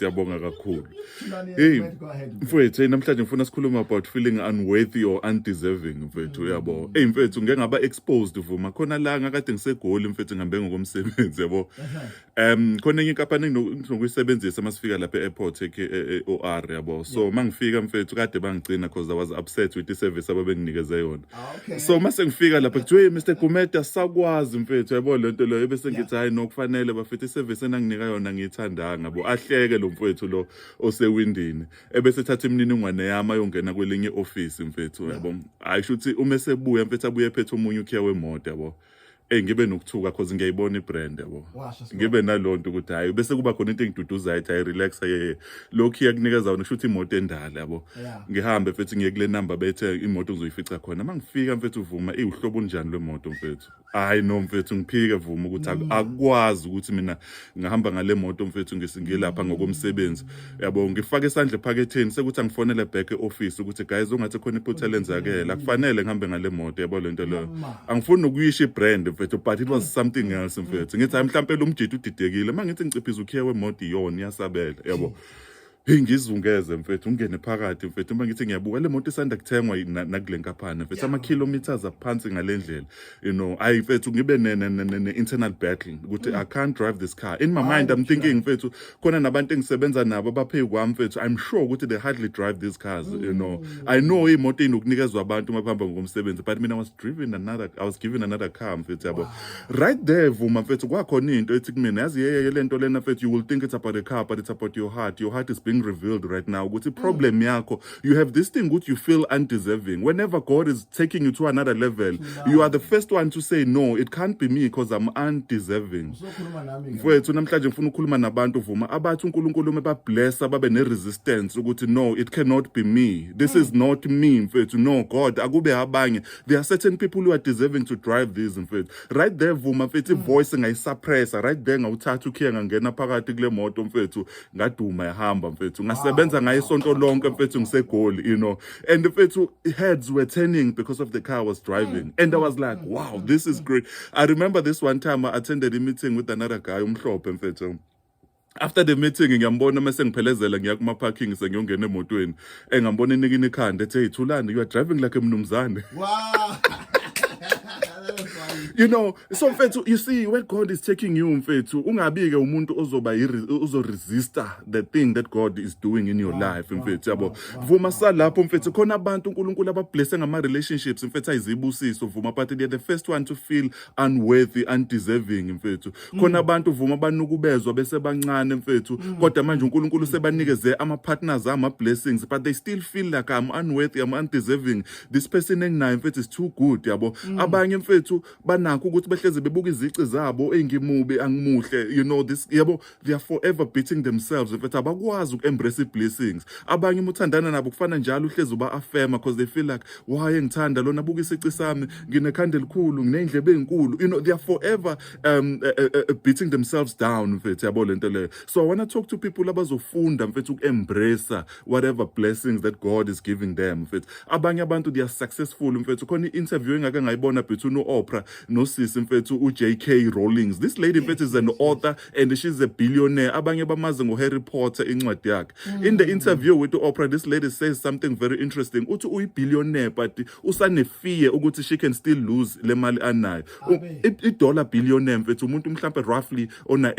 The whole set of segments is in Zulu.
Siyabonga kakhulu. Hey, mfowethu, namhlanje ngifuna sikhuluma about feeling unworthy or undeserving, mfowethu, uyabo. Hey, mfowethu, ngeke ngaba exposed vuma. Khona la ngakade ngisegoli, mfowethu, ngihambe ngokomsebenzi, yabo. Khona enye inkampani engizokuyisebenzisa masifika lapha e-airport OR, yabo. So mangifika, mfowethu, kade bangigcina because I was upset with the service ababenginikeze yona. So mase ngifika lapha kuthiwe Mr. Gumeda sakwazi, mfowethu, yabo lento leyo bese ngithi hayi nokufanele bafethu i-service enanginika yona ngiyithandanga, yabo. Ahleke lo mfowethu lo osewindini ebese thatha imininingwane yami ayongena kwelinye office, mfethu, yabo. Ayisho ukuthi uma sebuya, mfethu, abuye ephethe omunye ukhiya wemoto, yabo. Ngibe nokuthuka because ngiyayibona ibrand, yabo. Ngibe nalonto ukuthi hayi bese kuba khona into engiduduzayo ethi hayi relax lokhu iyakunikeza wona, kushuthi imoto endala, yabo. Ngihambe mfethu ngiye kule number bethe imoto uzoyifica khona. Mangifika, mfethu, vuma uhlobo onjani lwemoto, mfethu? Hayi no, mfethu, ngiphike vuma ukuthi akwazi ukuthi mina ngihamba ngale moto, mfethu, ngisingilapha ngokomsebenzi, yabo. Ngifaka isandla ephaketheni sekuthi angifonele back e-office ukuthi guys ongathi khona iphutha lenzakela, kufanele ngihambe ngale moto, yabo lento leyo. Angifuni ukuyisha ibrand, but it was something else, mfethu. Ngithi hayi mhlambe lo mjidi udidekile, mangithi ngiciphiza ukhiya wemoto iyona iyasabela, yabo. Ngizungeze, mfethu, ungene phakathi, mfethu, mangithi ngiyabuka le moto isanda kuthengwa nakule nkampani, mfethu, ama-kilometers aphansi ngalendlela, you know. Ayi mfethu, ngibe ne-internal battle ukuthi I can't drive this car. In my mind I'm thinking, mfethu, khona nabantu engisebenza nabo abaphezu kwami, mfethu, I'm sure ukuthi they hardly drive these cars, you know. I know imoto inokunikezwa abantu mabahamba ngomsebenzi, but mina I was given another car, mfethu, yabo. Right there, vuma, mfethu, kwakhona into ethi kumina, yazi le nto lena, mfethu, you will think it's about the car, but it's about your heart. Your heart is being revealed right now. Ukuthi problem yakho, you have this thing which you feel undeserving. Whenever God is taking you to another level, you are the first one to say no, it can't be me because I'm undeserving. Mfowethu, namhlanje ngifuna ukukhuluma nabantu, vuma, abathi uNkulunkulu mebablessa babe ne-resistance ukuthi no, it cannot be me. This is not me, mfowethu. No, God, akube abanye. There are certain people who are deserving to drive these, mfowethu. Right there, vuma, mfowethu, voice ngayisuppressa. Right there ngawuthatha ukhiya ngangena phakathi kule moto, mfowethu, ngaduma yahamba, mfethu. Ngasebenza ngayo isonto lonke, mfethu, ngisegoli, you know. And mfethu, heads were turning because of the car I was driving. And I was like, wow, this is great. I remember this one time I attended a meeting with another guy, umhlophe, mfethu. After the meeting ngiyambona mase ngiphelezela ngiya kuma parking sengiyongena emotweni. Ngambona inikini ikhanda ethi, "Hey Thulani, you are driving like a mnumzane." Wow. You know, so mfethu, you see, when God is taking you, mfethu, ungabike umuntu ozoresista the thing that God is doing in your life, mfethu, yabo. Vuma salapho, mfethu, khona abantu uNkulunkulu abablesse ngama relationships, mfethu, ayizibusiso, vuma, but they are the first one to feel unworthy, undeserving, mfethu. Khona abantu, vuma, banukubezwa bese bancane, mfethu, kodwa manje uNkulunkulu sebanikeze ama partners, ama blessings, but they still feel like I'm unworthy, I'm undeserving. This person enginayo, mfethu, is too good, yabo. Abanye, mfethu, banakho ukuthi behleze bebuka izici zabo engimubi angimuhle, you know, this, yabo. They are forever beating themselves, mfethu, abakwazi uku-embrace blessings. Abanye muthandana nabo kufana njalo uhlezi uba affirma because they feel like, why engithanda lona, buka isici sami, nginekhanda elikhulu, nginendlebe ezinkulu, you know. They are forever beating themselves down, mfethu, yabo lento leyo. So I want to talk to people abazofunda, mfethu, uku-embrace whatever blessings that God is giving them, mfethu. Abanye abantu they are successful, mfethu. Khona i-interview engake ngayibona between u-Oprah nosisi, mfethu, u-J.K. Rowling. This lady, mfethu, is an author and she's a billionaire. Abanye bamazi ngo-Harry Potter incwadi yakhe. In the interview with Oprah, this lady says something very interesting. Uthi uyi-billionaire but usanefear ukuthi she can still lose le mali anayo. I-dollar billionaire, mfethu, umuntu mhlambe roughly ona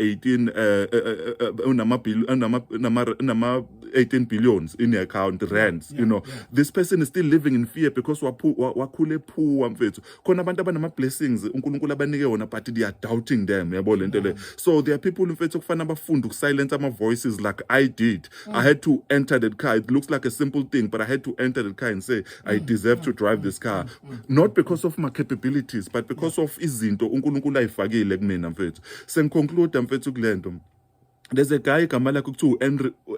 18 billions in the account, rands, you know. This person is still living in fear because wakhule poor, mfethu. Khona abantu abanama blessings uNkulunkulu abanike wona but they are doubting them, yabo lento le. So there are people, mfethu, kufana bafunda uku-silence ama voices like I did. I had to enter that car. It looks like a simple thing, but I had to enter the car and say I deserve to drive this car, not because of my capabilities but because of izinto uNkulunkulu ayifakile kumina, mfethu. Sengiconclude, mfethu, kulento. There's a guy igama lakhe kuthiwa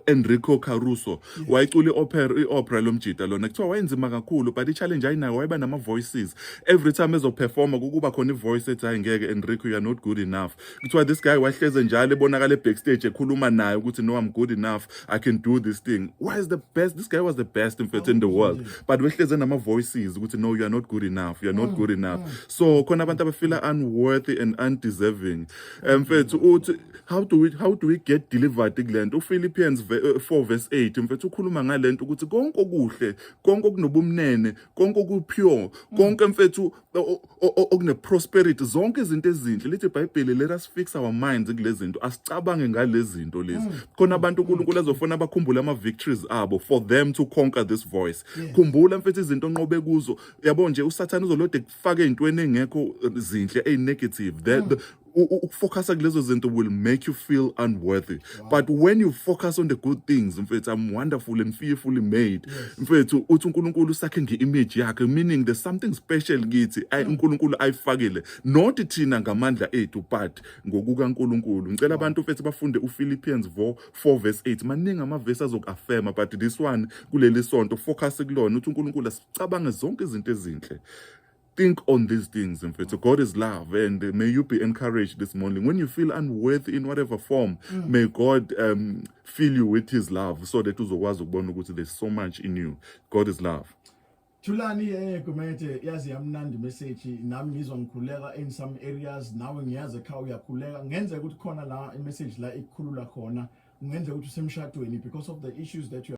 Enrico Caruso wayicula i-opera lomjida lona kuthiwa wayenzima kakhulu but i-challenge ayinayo wayeba nama-voices every time ezoperforma kukuba khona i-voice ethi hayi ngeke Enrico you are not good enough kuthiwa this guy wahleze njalo ebonakala backstage ekhuluma naye ukuthi no I'm good enough I can do this thing why is the best this guy was the best in fact in the world but wehleze nama-voices ukuthi no you are not good enough you are not good enough so khona abantu abafila unworthy and undeserving mfethu uthi how do we get delivered kulento uPhilippians 4:8 mfethu ukhuluma ngalento ukuthi konke okuhle konke okunobumnene konke okupure konke mfethu okune prosperity zonke izinto ezinhle lithi iBhayibheli let us fix our minds kulezi zinto asicabange ngalezi zinto lezi khona abantu uNkulunkulu azofuna bakhumbule ama victories abo for them to conquer this voice khumbula mfethu izinto onqobe kuzo yabo nje uSathane uzolode kufake ezintweni engekho zinhle ezinegative ukufocusa kulezo zinto will make you feel unworthy but when you focus on the good things mfethu I'm wonderful and fearfully made mfethu uthi uNkulunkulu usakhe ngeimage yakhe meaning there's something special kithi uNkulunkulu ayifakile not thina ngamandla ethu but ngokukaNkulunkulu ngicela abantu mfethu bafunde uPhilippians 4:8 maningi amavesi azokuaffirma but this one kuleli sonto focus kulona uthi uNkulunkulu asicabange zonke izinto ezinhle. Think on these things, and God is love, and may you be encouraged this morning. When you feel unworthy in whatever form, may God fill you with His love, so that there's so much in you. God is love. Thulani kumete yazi yamnandi message nami ngizwa ngikhuleka in some areas nawe ngiyazi ekhaya uyakhuleka ngenze ukuthi khona la i message la ikhulula khona ngenze ukuthi usemshadweni because of the issues that you